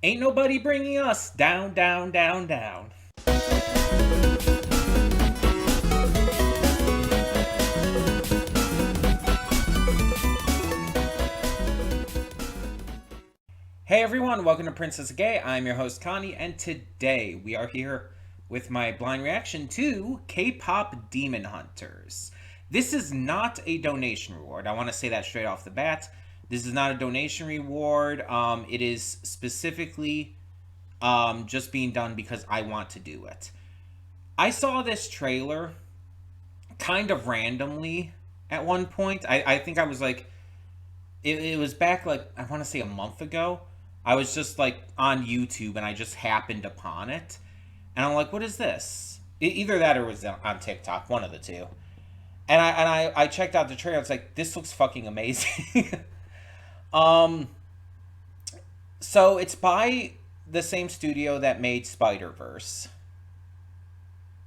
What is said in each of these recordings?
Ain't nobody bringing us down, down, down, down. Hey everyone, welcome to Princess Gay. I'm your host Connie, and today we are here with my blind reaction to K-pop Demon Hunters. This is not a donation reward. I want to say that straight off the bat. This is not a donation reward. It is specifically just being done because I want to do it. I saw this trailer kind of randomly at one point. I think I was like, it was back like, I want to say a month ago. I was just like on YouTube and I just happened upon it. And I'm like, what is this? Either that or it was on TikTok, one of the two. And I checked out the trailer. It's like, this looks fucking amazing. um, so it's by the same studio that made Spider-Verse.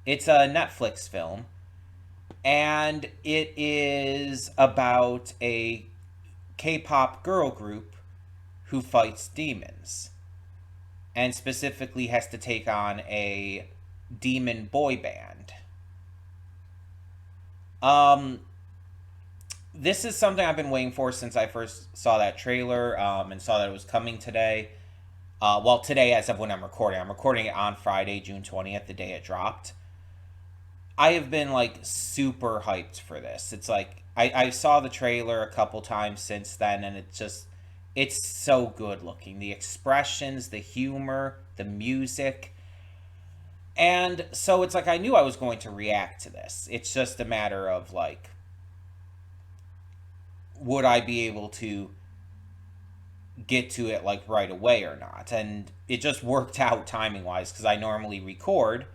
It's a Netflix film, and it is about a K-pop girl group who fights demons, and specifically has to take on a demon boy band. Um, this is something I've been waiting for since I first saw that trailer, and saw that it was coming today. Well, today as of when I'm recording it on Friday, June 20th, the day it dropped. I have been like super hyped for this. It's like I saw the trailer a couple times since then, and it's so good looking. The expressions, the humor, the music. And so it's like I knew I was going to react to this. It's just a matter of like, would I be able to get to it like right away or not? And it just worked out timing wise because I normally record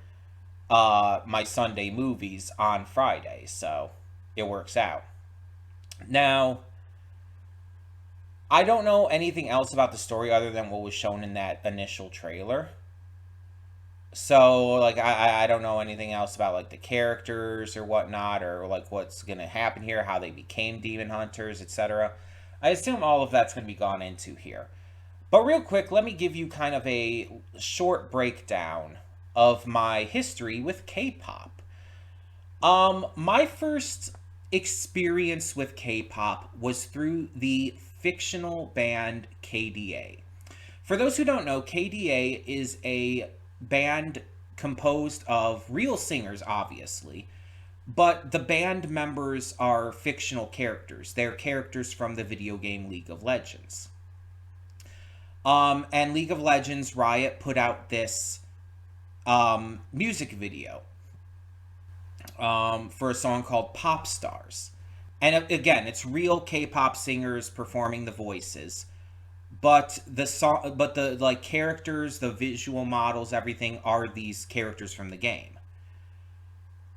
my Sunday movies on Friday, so it works out. Now, I don't know anything else about the story other than what was shown in that initial trailer. So, like, I don't know anything else about, like, the characters or whatnot, or, like, what's going to happen here, how they became demon hunters, etc. I assume all of that's going to be gone into here. But real quick, let me give you kind of a short breakdown of my history with K-pop. My first experience with K-pop was through the fictional band KDA. For those who don't know, KDA is a band composed of real singers, obviously, but the band members are fictional characters. They're characters from the video game League of Legends. And League of Legends, Riot put out this music video for a song called Pop Stars. And again, it's real K-pop singers performing the voices, but the like characters, the visual models, everything are these characters from the game.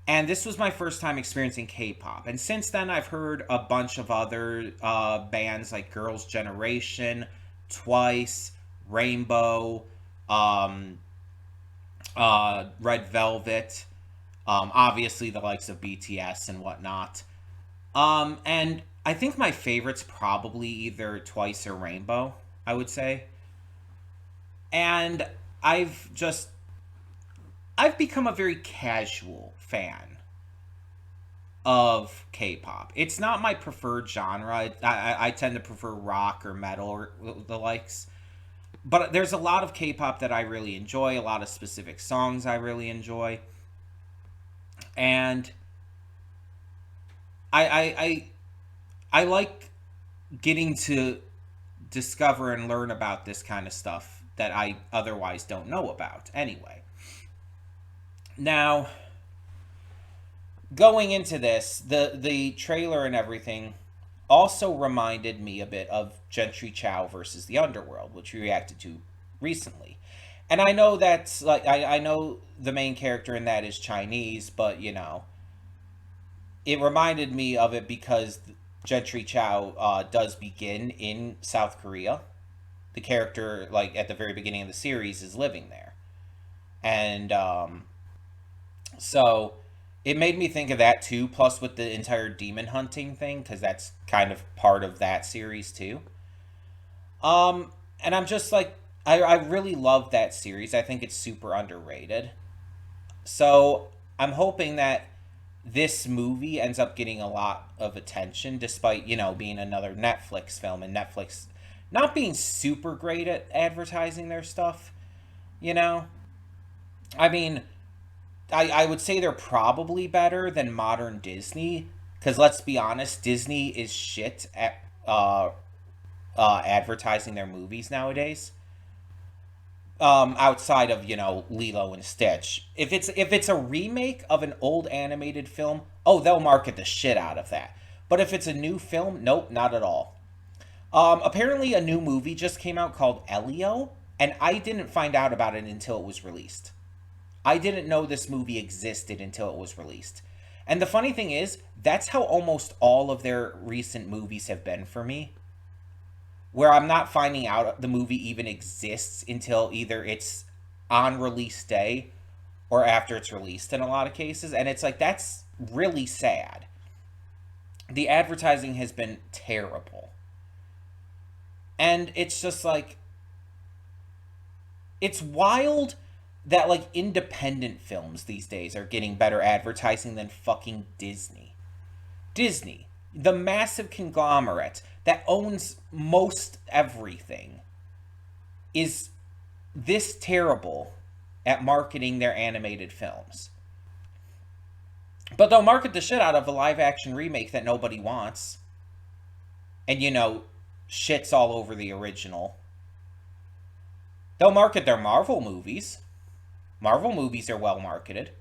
And this was my first time experiencing K-pop. And since then, I've heard a bunch of other bands like Girls' Generation, Twice, Rainbow, Red Velvet, obviously the likes of BTS and whatnot. And I think my favorite's probably either Twice or Rainbow, I would say. And I've just I've become a very casual fan of K-pop. It's not my preferred genre. I tend to prefer rock or metal or the likes. But there's a lot of K-pop that I really enjoy, a lot of specific songs I really enjoy. And I I I like getting to discover and learn about this kind of stuff that I otherwise don't know about anyway. Now, going into this, the trailer and everything also reminded me a bit of Gentry Chow versus the Underworld, which we reacted to recently. And I know that's like I know the main character in that is Chinese, but it reminded me of it because Gentry Chow does begin in South Korea. The character, like at the very beginning of the series, is living there, and so it made me think of that too. Plus, with the entire demon hunting thing, because that's kind of part of that series too. And I'm just like, I really love that series. I think it's super underrated. So I'm hoping that this movie ends up getting a lot of attention, despite, being another Netflix film and Netflix not being super great at advertising their stuff, you know? I mean, I would say they're probably better than modern Disney, because let's be honest, Disney is shit at advertising their movies nowadays. Outside of Lilo and Stitch, if it's a remake of an old animated film, oh, they'll market the shit out of that. But if it's a new film, nope, not at all. Apparently, a new movie just came out called Elio, and I didn't find out about it until it was released. I didn't know this movie existed until it was released. And the funny thing is, that's how almost all of their recent movies have been for me, where I'm not finding out the movie even exists until either it's on release day or after it's released in a lot of cases. And it's like, that's really sad. The advertising has been terrible. And it's just like, it's wild that like independent films these days are getting better advertising than fucking Disney. Disney, the massive conglomerate that owns most everything, is this terrible at marketing their animated films. But they'll market the shit out of a live action remake that nobody wants. And shits all over the original. They'll market their Marvel movies. Marvel movies are well marketed.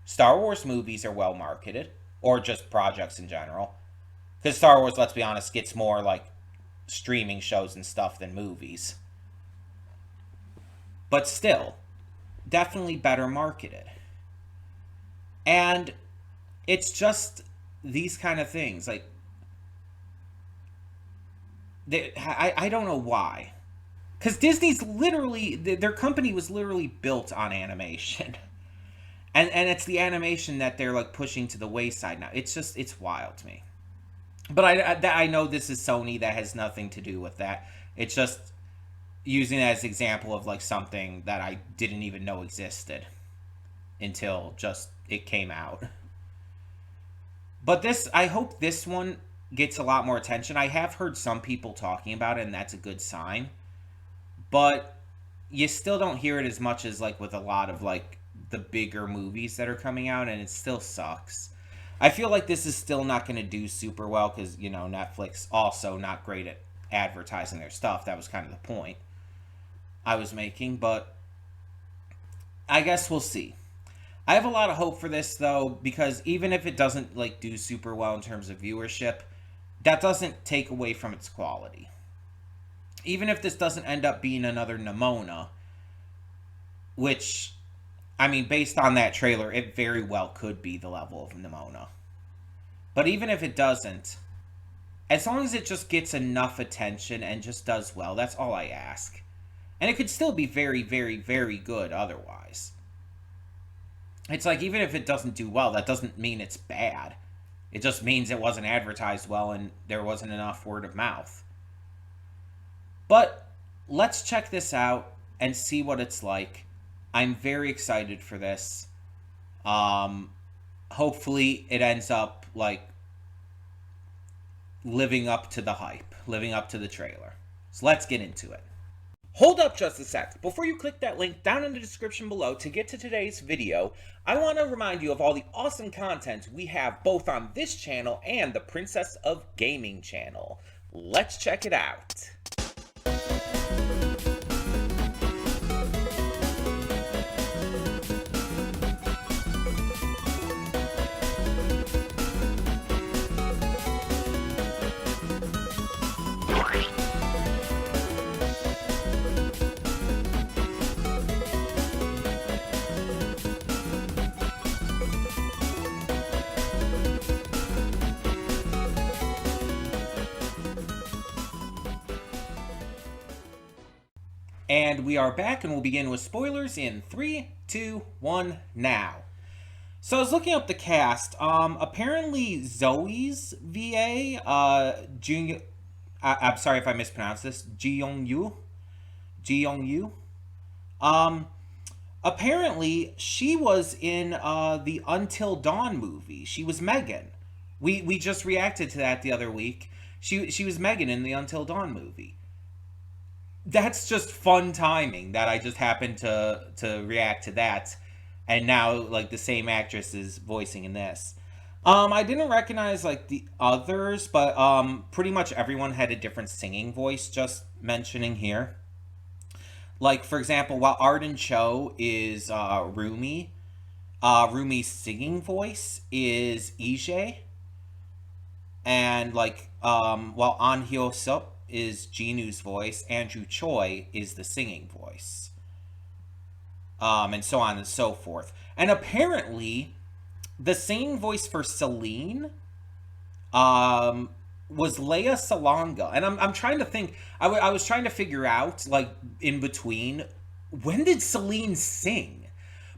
Star Wars movies are well marketed. Or just projects in general. Because Star Wars, let's be honest, gets more like streaming shows and stuff than movies. But still, definitely better marketed. And it's just these kind of things. Like, I don't know why. Because Disney's literally, their company was literally built on animation. And it's the animation that they're like pushing to the wayside now. It's wild to me. But I know this is Sony. That has nothing to do with that. It's just using it as an example of like something that I didn't even know existed until just it came out. But I hope this one gets a lot more attention. I have heard some people talking about it, and that's a good sign. But you still don't hear it as much as like with a lot of like the bigger movies that are coming out, and it still sucks. I feel like this is still not going to do super well because, Netflix also not great at advertising their stuff. That was kind of the point I was making, but I guess we'll see. I have a lot of hope for this, though, because even if it doesn't, like, do super well in terms of viewership, that doesn't take away from its quality. Even if this doesn't end up being another Nimona, which, I mean, based on that trailer, it very well could be the level of Nimona. But even if it doesn't, as long as it just gets enough attention and just does well, that's all I ask. And it could still be very, very, very good otherwise. It's like, even if it doesn't do well, that doesn't mean it's bad. It just means it wasn't advertised well and there wasn't enough word of mouth. But let's check this out and see what it's like. I'm very excited for this. Hopefully it ends up like living up to the hype, living up to the trailer. So let's get into it. Hold up just a sec. Before you click that link down in the description below to get to today's video, I want to remind you of all the awesome content we have both on this channel and the Princess of Gaming channel. Let's check it out. And we are back, and we'll begin with spoilers in 3, 2, 1, now. So I was looking up the cast. Apparently Zoe's VA, I'm sorry if I mispronounced this, Ji Young Yu, Um, Apparently, she was in the Until Dawn movie. She was Megan. We just reacted to that the other week. She was Megan in the Until Dawn movie. That's just fun timing that I just happened to react to that, and now like the same actress is voicing in this. I didn't recognize like the others, but pretty much everyone had a different singing voice. Just mentioning here, like for example, while Arden Cho is Rumi, Rumi's singing voice is EJ, and like while An Hyo Sup is Jinu's voice, Andrew Choi is the singing voice, and so on and so forth. And apparently, the singing voice for Celine um, was Leia Salonga, and I'm trying to think. I was trying to figure out like in between, when did Celine sing?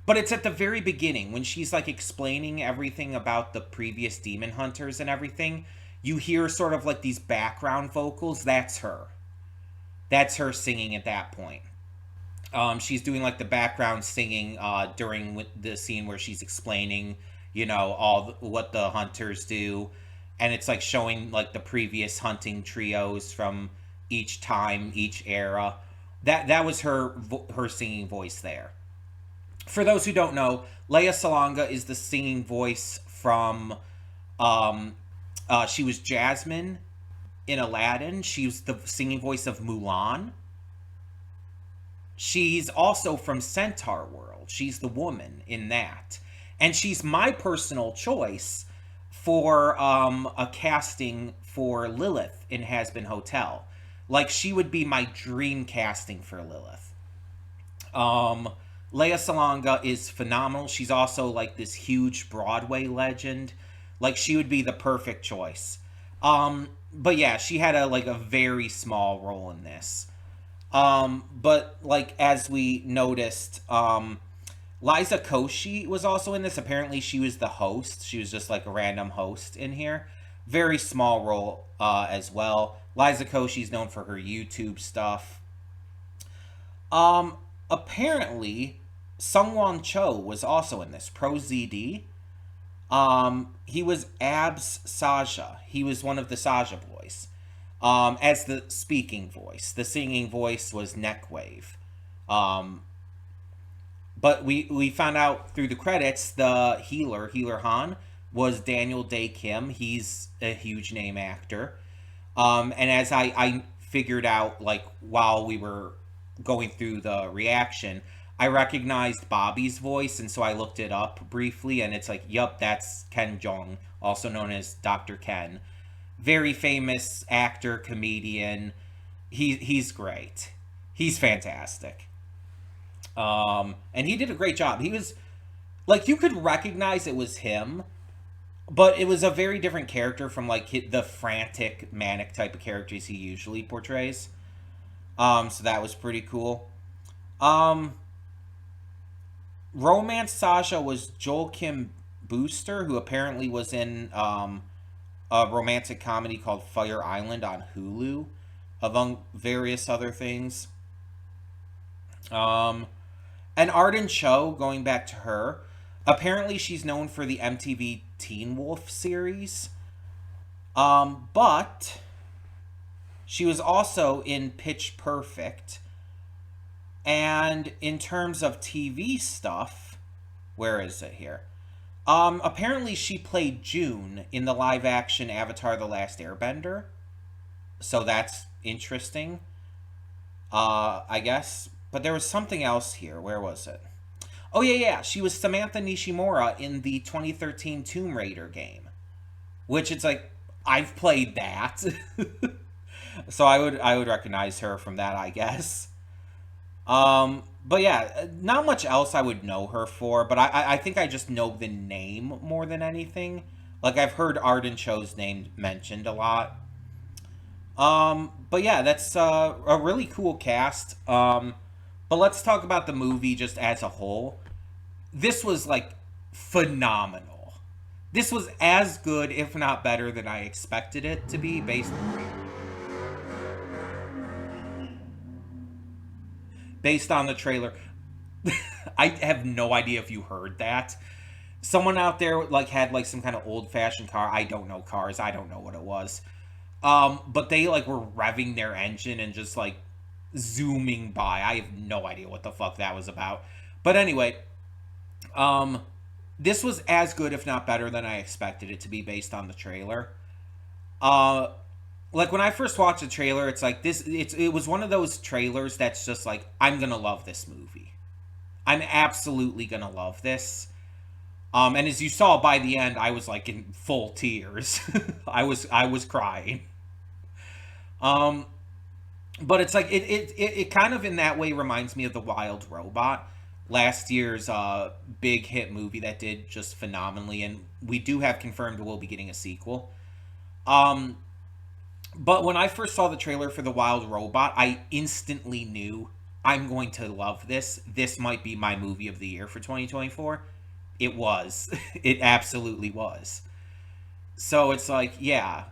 But it's at the very beginning when she's like explaining everything about the previous demon hunters and everything. You hear sort of like these background vocals. That's her. That's her singing at that point. She's doing like the background singing during the scene where she's explaining, what the hunters do, and it's like showing like the previous hunting trios from each time, each era. That was her singing voice there. For those who don't know, Leia Salonga is the singing voice from. She was Jasmine in Aladdin. She was the singing voice of Mulan. She's also from Centaur World. She's the woman in that. And she's my personal choice for a casting for Lilith in Has Been Hotel. Like, she would be my dream casting for Lilith. Leia Salonga is phenomenal. She's also like this huge Broadway legend. Like, she would be the perfect choice. But yeah, she had a very small role in this. But like as we noticed, Liza Koshy was also in this. Apparently, she was the host. She was just like a random host in here. Very small role as well. Liza Koshy's known for her YouTube stuff. Apparently, Sungwon Cho was also in this. Pro ZD. He was Abs Saja. He was one of the Saja boys. As the speaking voice. The singing voice was Neckwave. But we found out through the credits the Healer Han, was Daniel Day Kim. He's a huge name actor. And as I figured out, like, while we were going through the reaction, I recognized Bobby's voice, and so I looked it up briefly, and it's like, yup, that's Ken Jeong, also known as Dr. Ken. Very famous actor, comedian. He's great. He's fantastic. And he did a great job. He was like, you could recognize it was him, but it was a very different character from like the frantic, manic type of characters he usually portrays. So that was pretty cool. Romance Sasha was Joel Kim Booster, who apparently was in a romantic comedy called Fire Island on Hulu, among various other things. And Arden Cho, going back to her, apparently she's known for the MTV Teen Wolf series. But she was also in Pitch Perfect. And in terms of TV stuff, where is it here? Apparently she played June in the live action Avatar The Last Airbender. So that's interesting. I guess. But there was something else here. Where was it? Oh, yeah. She was Samantha Nishimura in the 2013 Tomb Raider game. Which it's like, I've played that. So I would recognize her from that, I guess. But yeah, not much else I would know her for, but I think I just know the name more than anything. Like, I've heard Arden Cho's name mentioned a lot. But yeah, that's a really cool cast. But let's talk about the movie just as a whole. This was like phenomenal. This was as good, if not better, than I expected it to be based. based on the trailer. I have no idea if you heard that. Someone out there like had like some kind of old fashioned car. I don't know cars. I don't know what it was. But they like were revving their engine and just like zooming by. I have no idea what the fuck that was about. But anyway, um, this was as good, if not better, than I expected it to be based on the trailer. Uh, like when I first watched the trailer, it's like this. It was one of those trailers that's just like I'm gonna love this movie. I'm absolutely gonna love this. And as you saw by the end, I was like in full tears. I was crying. Um, but it's like it kind of in that way reminds me of The Wild Robot, last year's big hit movie that did just phenomenally, and we do have confirmed we'll be getting a sequel. Um, but when I first saw the trailer for The Wild Robot, I instantly knew I'm going to love this. This might be my movie of the year for 2024. It was. It absolutely was. So it's like, yeah.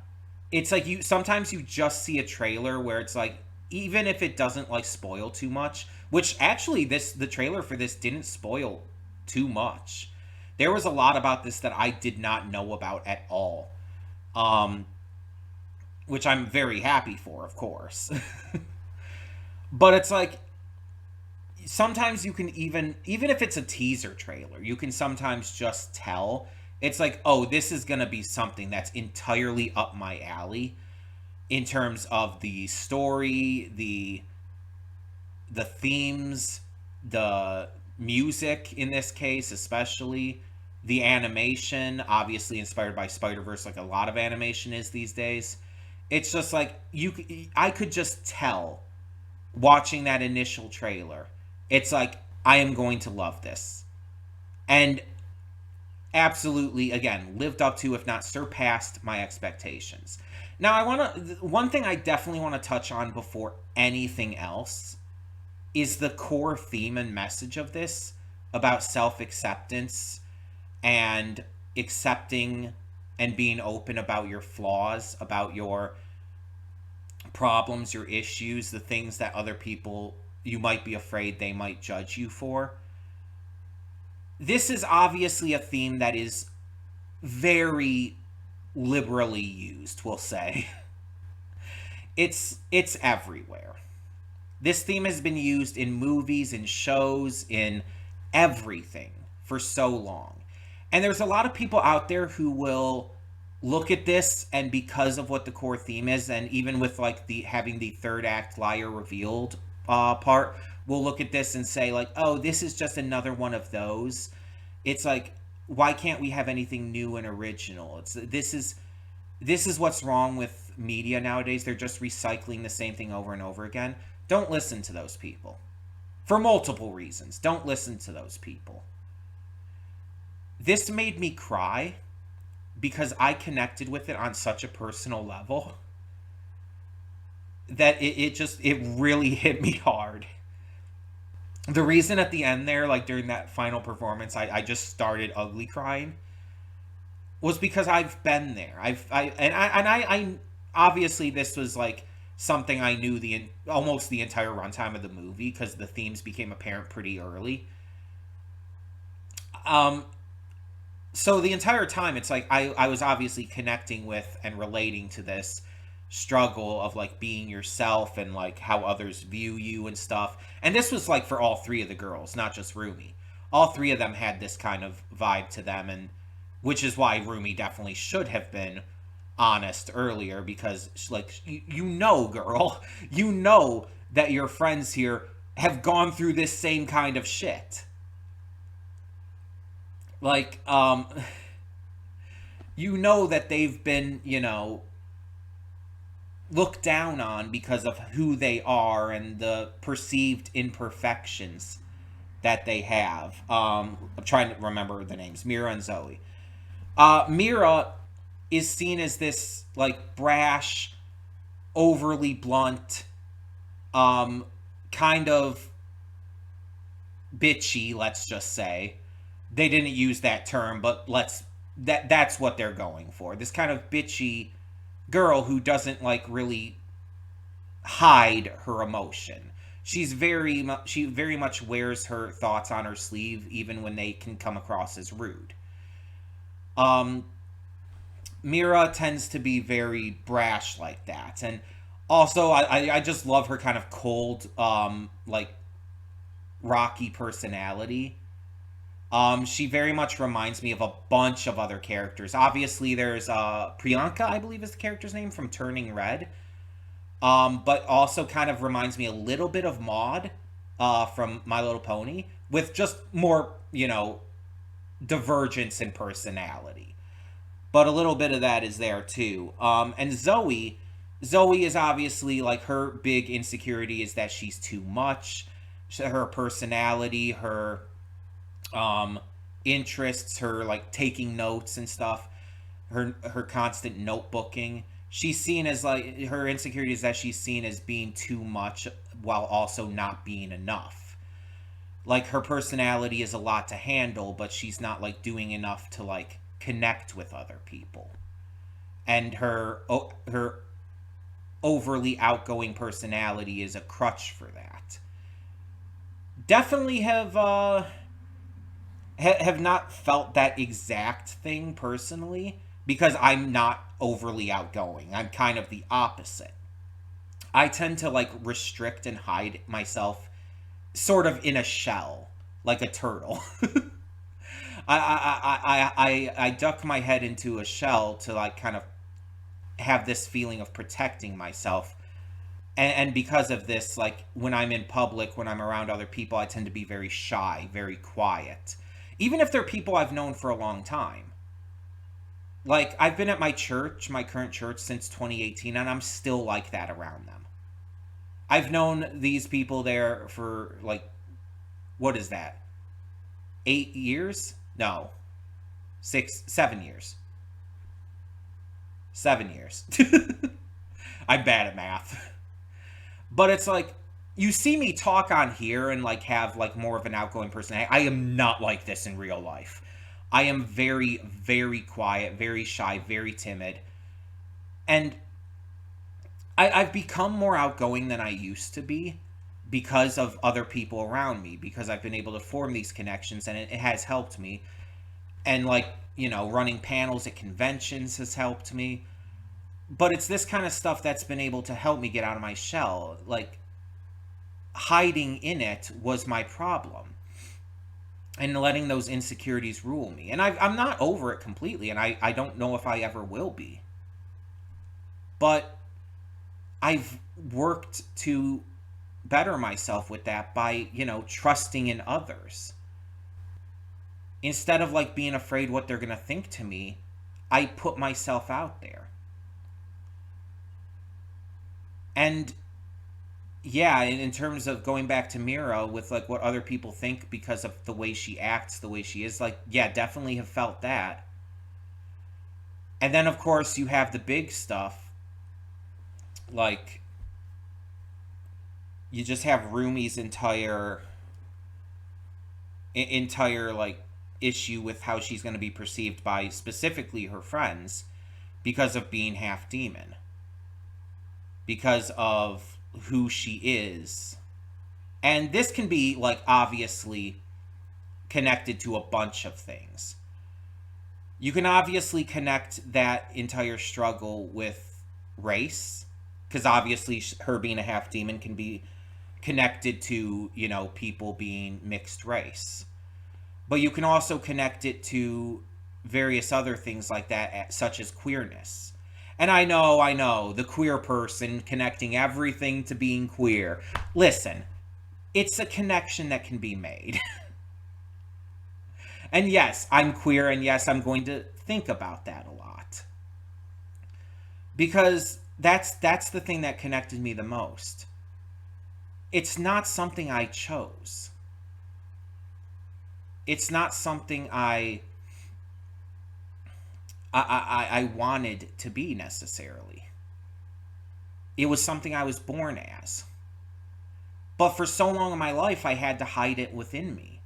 It's like you sometimes you just see a trailer where it's like even if it doesn't like spoil too much, which actually this the trailer for this didn't spoil too much. There was a lot about this that I did not know about at all. Um which I'm very happy for, of course. But it's like sometimes you can even if it's a teaser trailer, you can sometimes just tell it's like, oh, this is going to be something that's entirely up my alley in terms of the story, the themes, the music in this case, especially the animation, obviously inspired by Spider-Verse like a lot of animation is these days. It's just like I could just tell watching that initial trailer. It's like I am going to love this. And absolutely again lived up to if not surpassed my expectations. Now I want to one thing I definitely want to touch on before anything else is the core theme and message of this about self-acceptance and accepting and being open about your flaws, about your problems, your issues, the things that other people you might be afraid they might judge you for. This is obviously a theme that is very liberally used, we'll say. It's everywhere. This theme has been used in movies, in shows, in everything for so long. And there's a lot of people out there who will look at this and because of what the core theme is, and even with like the having the third act liar revealed part, will look at this and say like, oh, this is just another one of those. It's like, why can't we have anything new and original? This is what's wrong with media nowadays. They're just recycling the same thing over and over again. Don't listen to those people. For multiple reasons. Don't listen to those people. This made me cry because I connected with it on such a personal level that it really hit me hard. The reason at the end there, like during that final performance, I just started ugly crying was because I've been there. I obviously this was like something I knew almost the entire runtime of the movie because the themes became apparent pretty early. Um, so the entire time it's like I was obviously connecting with and relating to this struggle of like being yourself and like how others view you and stuff. And this was like for all three of the girls, not just Rumi. All three of them had this kind of vibe to them, and which is why Rumi definitely should have been honest earlier because like you know, girl, you know that your friends here have gone through this same kind of shit. Like you know that they've been, looked down on because of who they are and the perceived imperfections that they have. I'm trying to remember the names, Mira and Zoe. Mira is seen as this like brash, overly blunt, kind of bitchy, let's just say. They didn't use that term, but that's what they're going for. This kind of bitchy girl who doesn't like really hide her emotion. she very much wears her thoughts on her sleeve, even when they can come across as rude. Um, Mira tends to be very brash like that, and also I just love her kind of cold, like rocky personality. She very much reminds me of a bunch of other characters. Obviously, there's Priyanka, I believe is the character's name from Turning Red. But also kind of reminds me a little bit of Maud, from My Little Pony, with just more, divergence in personality. But a little bit of that is there too. And Zoe is obviously like her big insecurity is that she's too much. Her personality, her interests, her like taking notes and stuff, her constant notebooking. She's seen as like her insecurity is that she's seen as being too much while also not being enough. Like her personality is a lot to handle, but she's not like doing enough to like connect with other people. And her overly outgoing personality is a crutch for that. Definitely have not felt that exact thing personally because I'm not overly outgoing. I'm kind of the opposite. I tend to like restrict and hide myself sort of in a shell, like a turtle. I duck my head into a shell to like kind of have this feeling of protecting myself. And because of this, like when I'm in public, when I'm around other people, I tend to be very shy, very quiet. Even if they're people I've known for a long time. Like I've been at my church, my current church, since 2018, and I'm still like that around them. I've known these people there for like, what is that? 8 years? No. 7 years. 7 years. I'm bad at math. But it's like, you see me talk on here and like have like more of an outgoing personality. I am not like this in real life. I am very, very quiet, very shy, very timid. And I've become more outgoing than I used to be because of other people around me, because I've been able to form these connections and it has helped me. And like, running panels at conventions has helped me. But it's this kind of stuff that's been able to help me get out of my shell. Like, hiding in it was my problem. And letting those insecurities rule me. And I'm not over it completely, and I don't know if I ever will be. But I've worked to better myself with that by, trusting in others. Instead of like being afraid what they're going to think to me, I put myself out there. And yeah, in terms of going back to Mira with like what other people think because of the way she acts, the way she is, like, yeah, definitely have felt that. And then of course you have the big stuff, like you just have Rumi's entire like issue with how she's going to be perceived by specifically her friends because of being half demon, because of who she is. And this can be like obviously connected to a bunch of things. You can obviously connect that entire struggle with race, because obviously her being a half demon can be connected to, people being mixed race. But you can also connect it to various other things like that, such as queerness. And I know, the queer person connecting everything to being queer. Listen, it's a connection that can be made. And yes, I'm queer, and yes, I'm going to think about that a lot. Because that's the thing that connected me the most. It's not something I chose. It's not something I wanted to be necessarily. It was something I was born as. But for so long in my life, I had to hide it within me.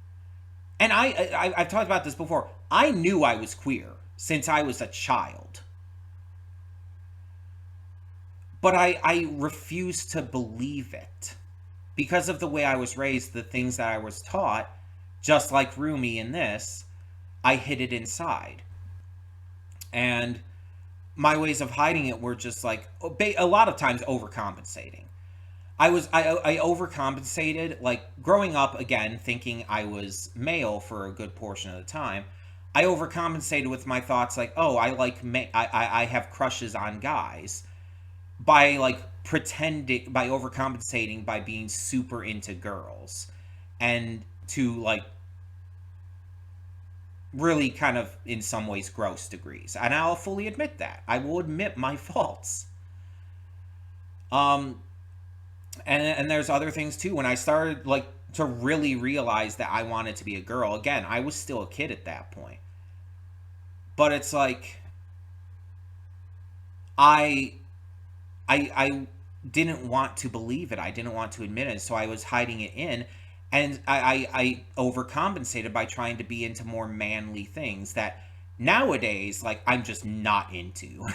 And I've talked about this before. I knew I was queer since I was a child. But I refused to believe it. because of the way I was raised, the things that I was taught, just like Rumi in this, I hid it inside. And my ways of hiding it were just like a lot of times overcompensating. I overcompensated, like growing up again thinking I was male for a good portion of the time. I overcompensated with my thoughts like, oh, I have crushes on guys, by like pretending, by overcompensating, by being super into girls, and to like really kind of in some ways gross degrees. And I'll fully admit that. I will admit my faults. Um and there's other things too. When I started like to really realize that I wanted to be a girl, again, I was still a kid at that point. But it's like I I didn't want to believe it. I didn't want to admit it, so I was hiding it in, and I overcompensated by trying to be into more manly things that nowadays, like, I'm just not into.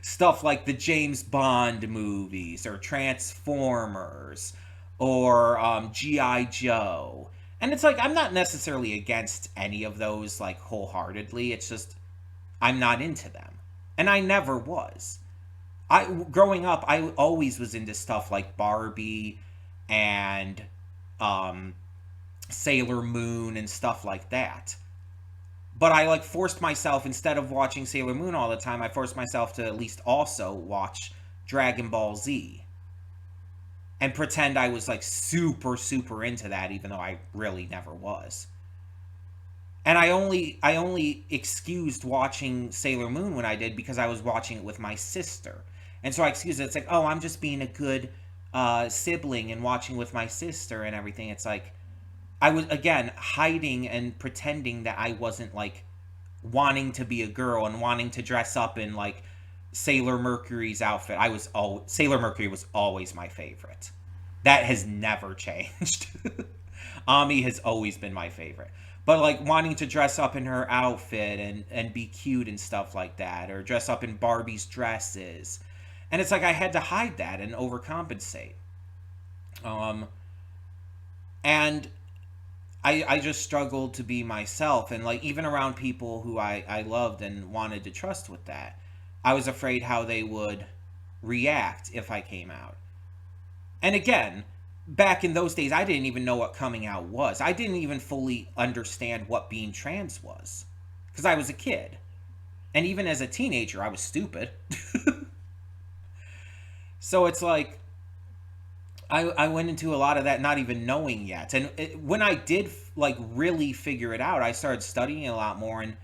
Stuff like the James Bond movies or Transformers or GI Joe. And it's like I'm not necessarily against any of those like wholeheartedly. It's just I'm not into them. And I never was. I growing up, I always was into stuff like Barbie and um, Sailor Moon and stuff like that. But I like forced myself, instead of watching Sailor Moon all the time, I forced myself to at least also watch Dragon Ball Z and pretend I was like super super into that, even though I really never was. And I only excused watching Sailor Moon when I did because I was watching it with my sister. And so I excused it. It's like, oh, I'm just being a good sibling and watching with my sister and everything. It's like I was again hiding and pretending that I wasn't like wanting to be a girl and wanting to dress up in like Sailor Mercury's outfit. Sailor Mercury was always my favorite. That has never changed. Ami has always been my favorite. But like wanting to dress up in her outfit and be cute and stuff like that, or dress up in Barbie's dresses. And it's like I had to hide that and overcompensate. Um, and I just struggled to be myself. And like even around people who I loved and wanted to trust with that, I was afraid how they would react if I came out. And again, back in those days, I didn't even know what coming out was. I didn't even fully understand what being trans was because I was a kid. And even as a teenager, I was stupid. So it's like I went into a lot of that not even knowing yet. And when I did like really figure it out, I started studying a lot more. And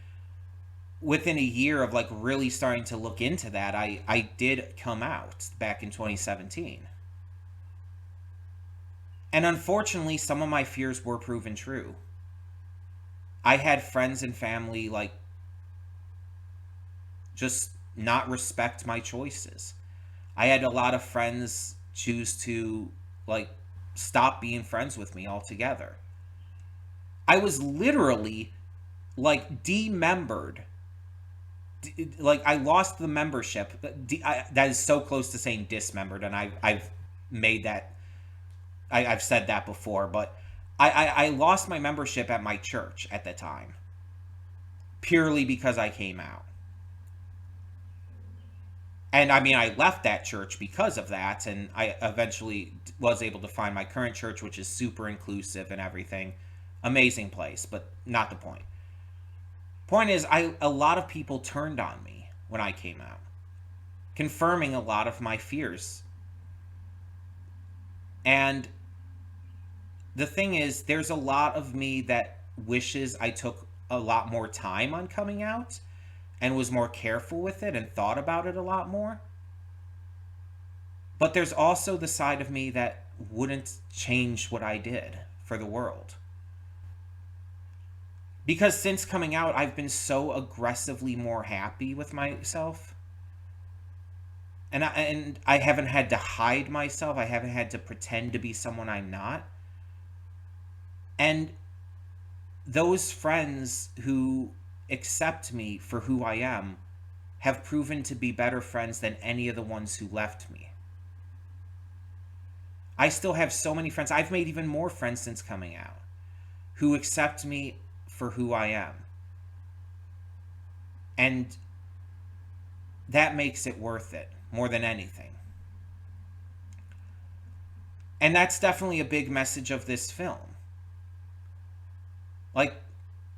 within a year of like really starting to look into that, I did come out back in 2017. And unfortunately, some of my fears were proven true. I had friends and family like just not respect my choices. I had a lot of friends choose to like stop being friends with me altogether. I was literally like demembered. Like I lost the membership. That is so close to saying dismembered, and I've made that I've said that before, but I lost my membership at my church at the time purely because I came out. And I mean, I left that church because of that, and I eventually was able to find my current church, which is super inclusive and everything. Amazing place, but not the point. Point is, a lot of people turned on me when I came out, confirming a lot of my fears. And the thing is, there's a lot of me that wishes I took a lot more time on coming out and was more careful with it and thought about it a lot more. But there's also the side of me that wouldn't change what I did for the world. Because since coming out, I've been so aggressively more happy with myself. And I haven't had to hide myself. I haven't had to pretend to be someone I'm not. And those friends who accept me for who I am have proven to be better friends than any of the ones who left me. I still have so many friends. I've made even more friends since coming out who accept me for who I am. And that makes it worth it more than anything. And that's definitely a big message of this film. Like,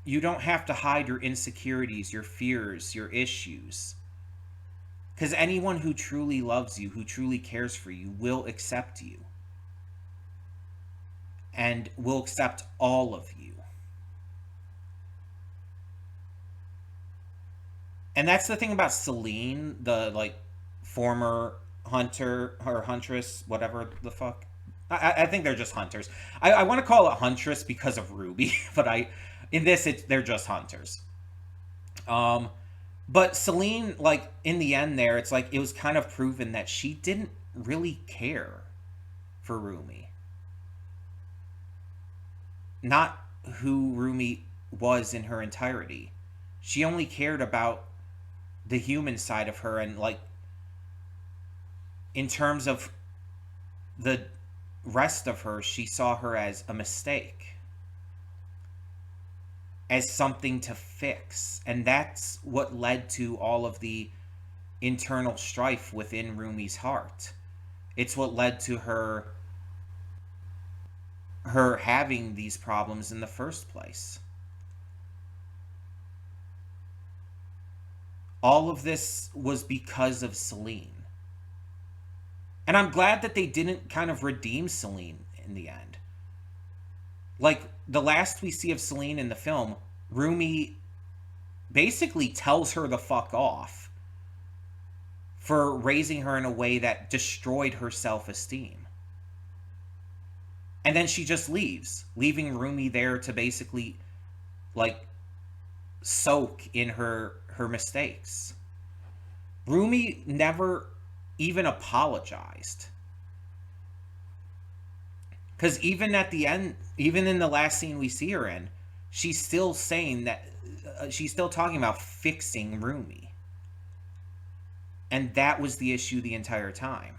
you don't have to hide your insecurities, your fears, your issues. Because anyone who truly loves you, who truly cares for you, will accept you. And will accept all of you. And that's the thing about Celine, the, like, former hunter or huntress, whatever the fuck. I think they're just hunters. I want to call it huntress because of Ruby, but in this, they're just hunters. Um, but Celine, like, in the end there, it's like it was kind of proven that she didn't really care for Rumi. Not who Rumi was in her entirety. She only cared about the human side of her, and, like, in terms of the rest of her, she saw her as a mistake, as something to fix. And that's what led to all of the internal strife within Rumi's heart. It's what led to her having these problems in the first place. All of this was because of Celine. And I'm glad that they didn't kind of redeem Celine in the end. Like, the last we see of Celine in the film, Rumi basically tells her the fuck off for raising her in a way that destroyed her self-esteem. And then she just leaves, leaving Rumi there to basically, like, soak in her mistakes. Rumi never even apologized. Because even at the end, even in the last scene we see her in, she's still saying that, she's still talking about fixing Rumi. And that was the issue the entire time.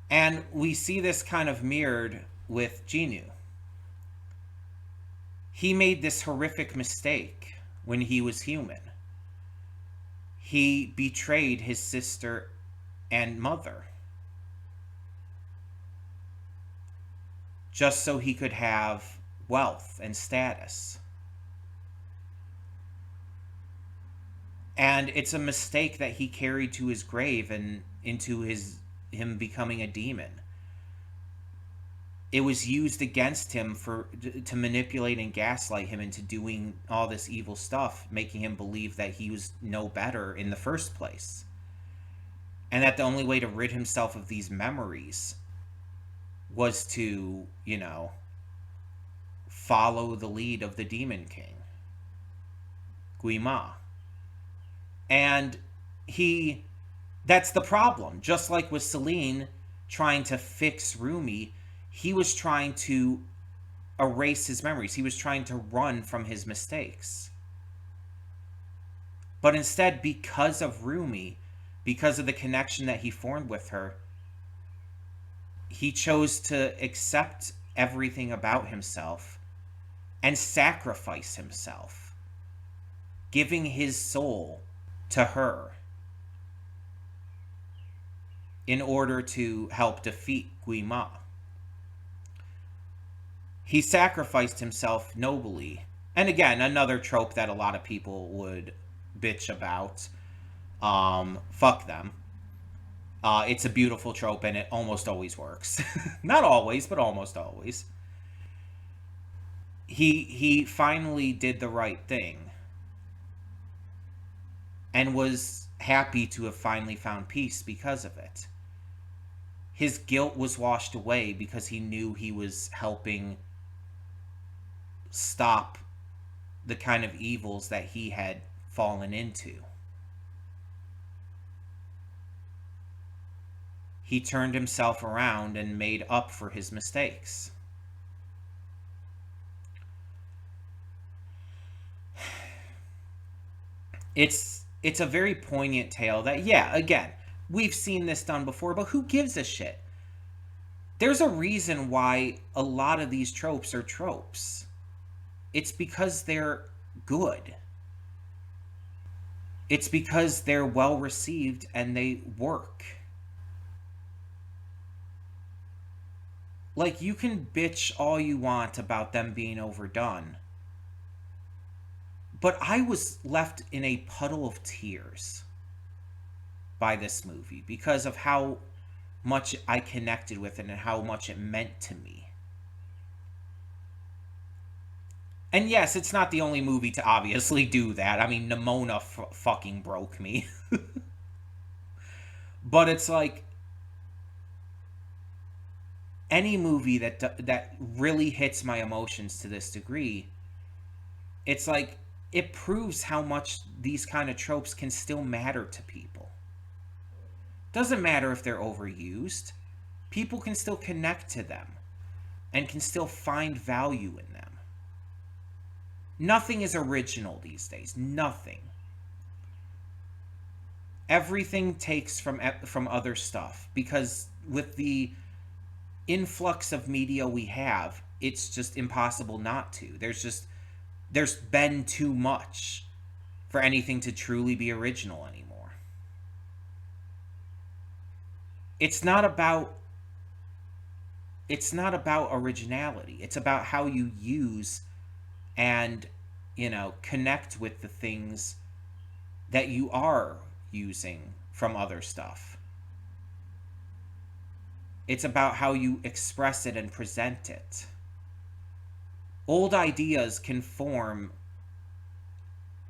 And we see this kind of mirrored with Jinu. He made this horrific mistake when he was human. He betrayed his sister and mother just so he could have wealth and status. And it's a mistake that he carried to his grave and into him becoming a demon. It was used against him to manipulate and gaslight him into doing all this evil stuff, making him believe that he was no better in the first place. And that the only way to rid himself of these memories was to, follow the lead of the Demon King, Guima. And that's the problem. Just like with Celine trying to fix Rumi, he was trying to erase his memories. He was trying to run from his mistakes. But instead, because of Rumi, because of the connection that he formed with her, he chose to accept everything about himself and sacrifice himself, giving his soul to her in order to help defeat Guima. He sacrificed himself nobly. And again, another trope that a lot of people would bitch about. Fuck them. It's a beautiful trope and it almost always works. Not always, but almost always. He finally did the right thing and was happy to have finally found peace because of it. His guilt was washed away because he knew he was helping stop the kind of evils that he had fallen into. He turned himself around and made up for his mistakes. It's a very poignant tale that, yeah, again, we've seen this done before, but who gives a shit? There's a reason why a lot of these tropes are tropes. It's because they're good. It's because they're well received and they work. Like, you can bitch all you want about them being overdone, but I was left in a puddle of tears by this movie because of how much I connected with it and how much it meant to me. And yes, it's not the only movie to obviously do that. I mean, Nimona fucking broke me. But it's like any movie that really hits my emotions to this degree, it's like it proves how much these kind of tropes can still matter to people. Doesn't matter if they're overused. People can still connect to them and can still find value in them. Nothing is original these days. Nothing. Everything takes from other stuff because with the influx of media we have, it's just impossible not to. There's been too much for anything to truly be original anymore. It's not about originality. It's about how you use and, connect with the things that you are using from other stuff. It's about how you express it and present it. Old ideas can form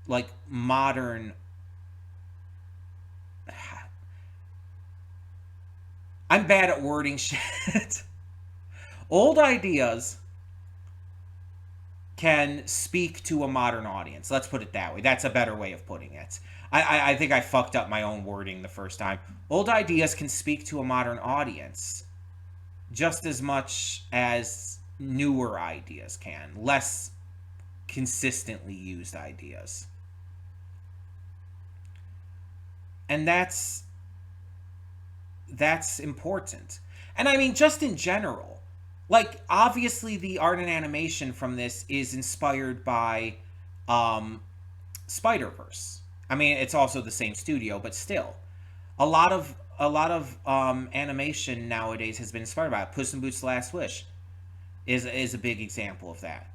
like modern. I'm bad at wording shit. Old ideas can speak to a modern audience. Let's put it that way. That's a better way of putting it. I think I fucked up my own wording the first time. Old ideas can speak to a modern audience just as much as newer ideas can. Less consistently used ideas. And that's important. And I mean, just in general, like, obviously the art and animation from this is inspired by Spider-Verse. I mean, it's also the same studio, but still, a lot of animation nowadays has been inspired by it. Puss in Boots: The Last Wish is a big example of that,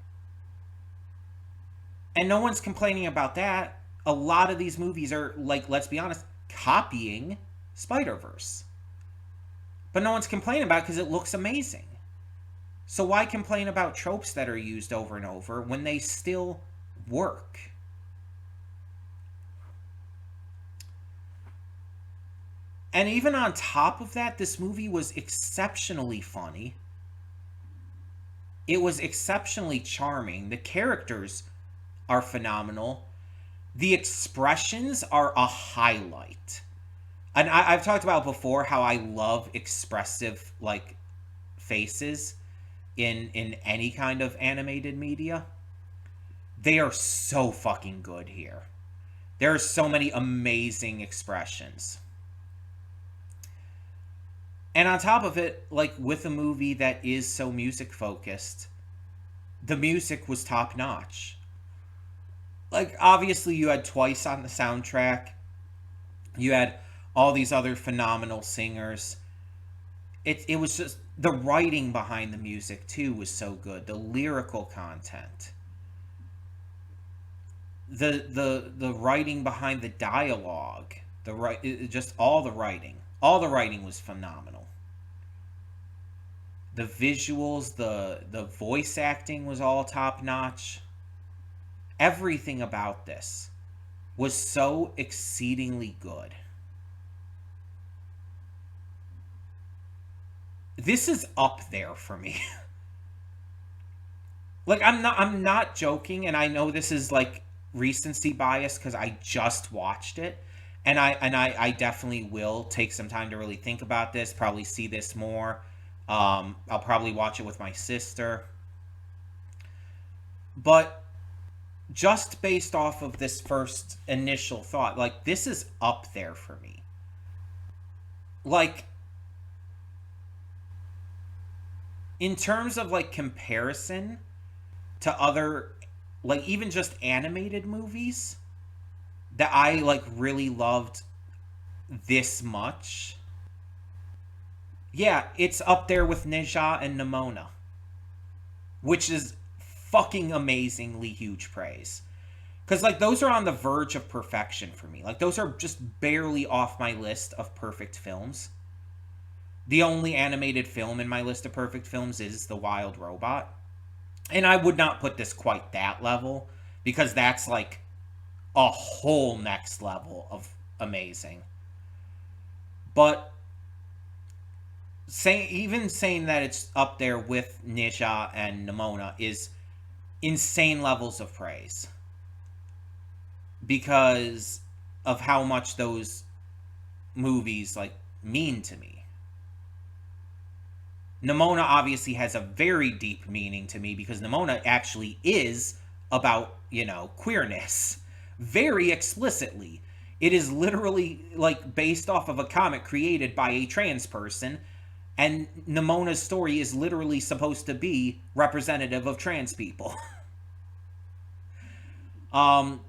and no one's complaining about that. A lot of these movies are, like, let's be honest, copying Spider-Verse, but no one's complaining about it because it looks amazing. So why complain about tropes that are used over and over when they still work? And even on top of that, this movie was exceptionally funny. It was exceptionally charming. The characters are phenomenal. The expressions are a highlight. And I've talked about before how I love expressive, like, faces in any kind of animated media. They are so fucking good here. There are so many amazing expressions. And on top of it, like, with a movie that is so music focused, the music was top notch. Like, obviously you had Twice on the soundtrack. You had all these other phenomenal singers. It was just the writing behind the music too was so good. The lyrical content. The writing behind the dialogue. Just all the writing. All the writing was phenomenal. The visuals, the voice acting was all top notch. Everything about this was so exceedingly good. This is up there for me. Like, I'm not joking, and I know this is like recency bias because I just watched it. And I definitely will take some time to really think about this, probably see this more. I'll probably watch it with my sister. But just based off of this first initial thought, like, this is up there for me. like, in terms of like comparison to other, like, even just animated movies that I like really loved this much, yeah, it's up there with Neja and Nimona, which is fucking amazingly huge praise. Because, like, those are on the verge of perfection for me. Like, those are just barely off my list of perfect films. The only animated film in my list of perfect films is The Wild Robot. And I would not put this quite that level, because that's, like, a whole next level of amazing. But even saying that it's up there with Neja and Nimona is insane levels of praise, because of how much those movies like mean to me. Nimona obviously has a very deep meaning to me, because Nimona actually is about, queerness very explicitly. It is literally like based off of a comic created by a trans person, and Nimona's story is literally supposed to be representative of trans people. um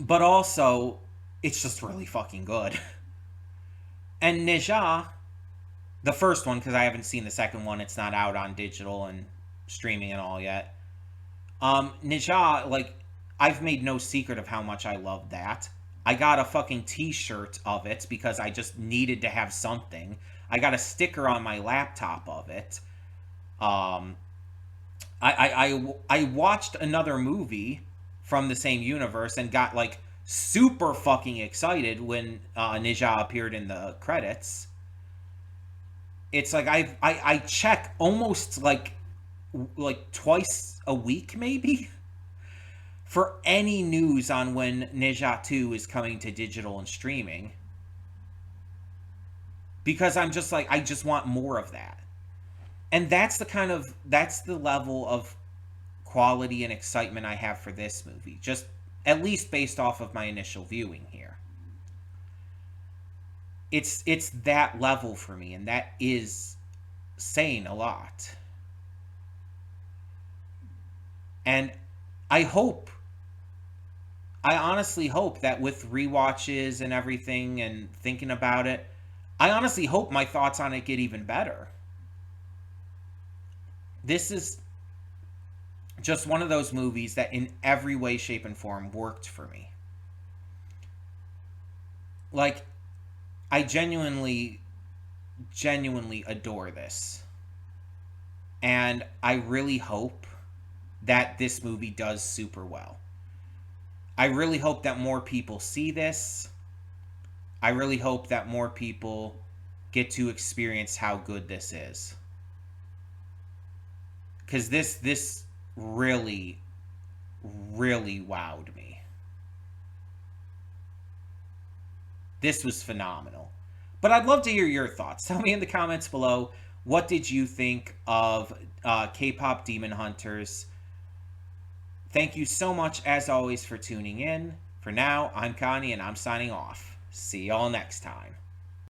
but also, it's just really fucking good. And Neja, the first one, because I haven't seen the second one, it's not out on digital and streaming and all yet. Neja, like, I've made no secret of how much I love that. I got a fucking t-shirt of it because I just needed to have something. I got a sticker on my laptop of it. Um, I watched another movie from the same universe and got like super fucking excited when Neja appeared in the credits. It's like I check almost like twice a week maybe for any news on when Neja 2 is coming to digital and streaming, because I'm just like, I just want more of that. And that's the level of quality and excitement I have for this movie, just at least based off of my initial viewing here. It's that level for me, and that is saying a lot. And I hope, I honestly hope that with rewatches and everything and thinking about it, I honestly hope my thoughts on it get even better. This is just one of those movies that in every way, shape, and form worked for me. Like, I genuinely adore this. And I really hope that this movie does super well. I really hope that more people see this. I really hope that more people get to experience how good this is. Because this really, really wowed me. This was phenomenal. But I'd love to hear your thoughts. Tell me in the comments below, what did you think of K-Pop Demon Hunters? Thank you so much, as always, for tuning in. For now, I'm Connie, and I'm signing off. See y'all next time.